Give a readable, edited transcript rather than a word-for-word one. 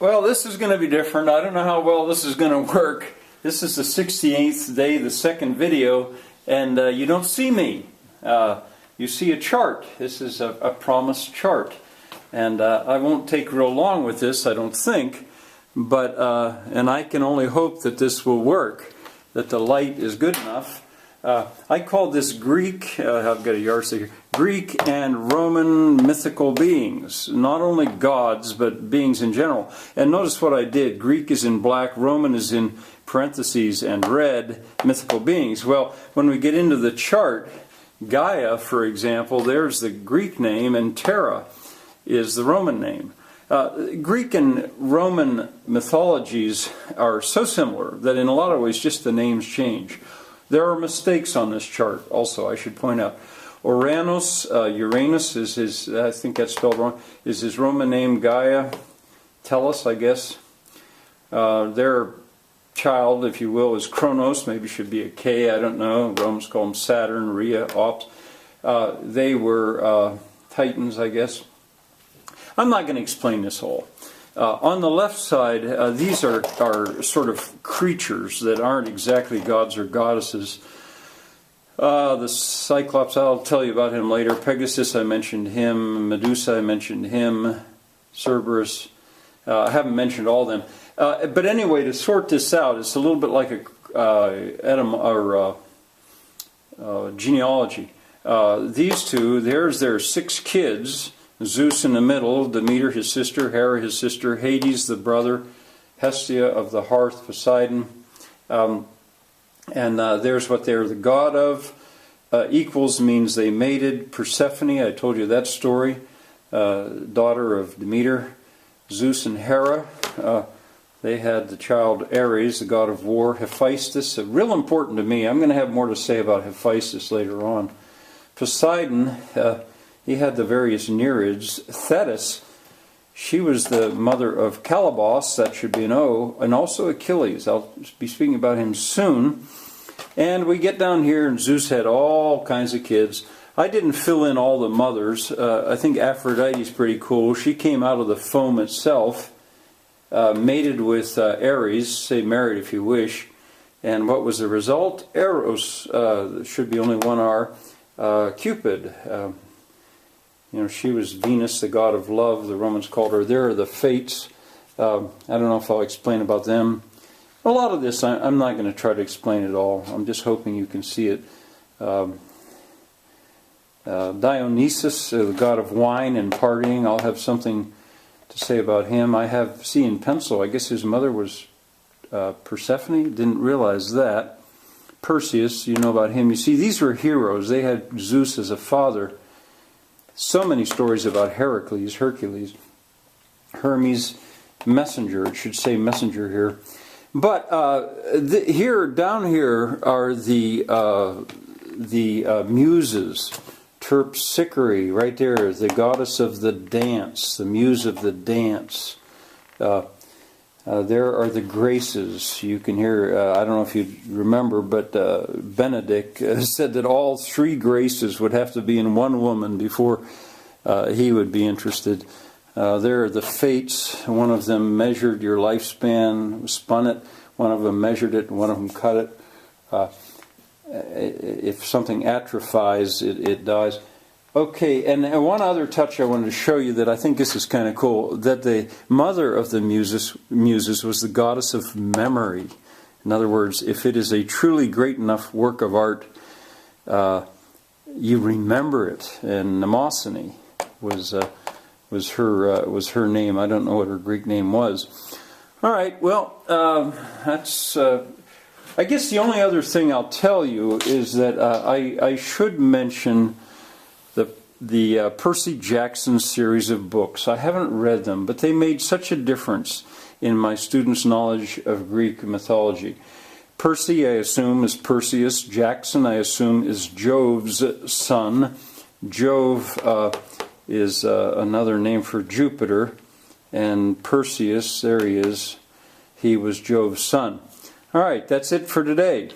Well, this is going to be different. I don't know how well this is going to work. This is the 68th day, the second video, and you don't see me. You see a chart. This is a promised chart. And I won't take real long with this, I don't think. But and I can only hope that this will work, that the light is good enough. I call this Greek, I've got a yardstick here, Greek and Roman mythical beings. Not only gods, but beings in general. And notice what I did. Greek is in black, Roman is in parentheses, and red, mythical beings. Well, when we get into the chart, Gaia, for example, there's the Greek name, and Terra is the Roman name. Greek and Roman mythologies are so similar that in a lot of ways just the names change. There are mistakes on this chart also, I should point out. Uranus is his, I think that's spelled wrong, is his Roman name. Gaia, Tellus, I guess. Their child, if you will, is Kronos, maybe should be a K, I don't know. Romans call him Saturn, Rhea, Ops. They were Titans, I guess. I'm not going to explain this all. On the left side, these are sort of creatures that aren't exactly gods or goddesses. The Cyclops, I'll tell you about him later. Pegasus, I mentioned him. Medusa, I mentioned him. Cerberus, I haven't mentioned all of them. But anyway, to sort this out, it's a little bit like a genealogy. These two, there's their 6 kids. Zeus in the middle, Demeter his sister, Hera his sister, Hades the brother, Hestia of the hearth, Poseidon. And there's what they're the god of. Equals means they mated. Persephone, I told you that story, daughter of Demeter. Zeus and Hera, they had the child Ares, the god of war. Hephaestus, real important to me. I'm going to have more to say about Hephaestus later on. Poseidon, he had the various Nereids. Thetis, she was the mother of Calibos, that should be an O, and also Achilles. I'll be speaking about him soon. And we get down here, and Zeus had all kinds of kids. I didn't fill in all the mothers. I think Aphrodite's pretty cool. She came out of the foam itself, mated with Ares, say married if you wish. And what was the result? Eros, should be only one R, Cupid. She was Venus, the god of love, the Romans called her. There are the Fates. I don't know if I'll explain about them. A lot of this, I'm not going to try to explain it all. I'm just hoping you can see it. Dionysus, the god of wine and partying. I'll have something to say about him. I have C in pencil. I guess his mother was Persephone. Didn't realize that. Perseus, you know about him. You see, these were heroes. They had Zeus as a father. So many stories about Hercules, Hermes, messenger. It should say messenger here. But down here are the muses. Terpsichore, right there, the goddess of the dance, the muse of the dance. There are the graces. You can hear, I don't know if you remember, but Benedict said that all 3 graces would have to be in one woman before he would be interested. There are the fates. One of them measured your lifespan, spun it. One of them measured it, and one of them cut it. If something atrophies, it dies. Okay, and one other touch I wanted to show you that I think this is kind of cool, that the mother of the muses was the goddess of memory. In other words, if it is a truly great enough work of art, you remember it. And Mnemosyne was her name. I don't know what her Greek name was. All right, well, that's... I guess the only other thing I'll tell you is that I should mention the Percy Jackson series of books. I haven't read them, but they made such a difference in my students' knowledge of Greek mythology. Percy, I assume, is Perseus. Jackson, I assume, is Jove's son. Jove is another name for Jupiter. And Perseus, there he is, he was Jove's son. All right, that's it for today.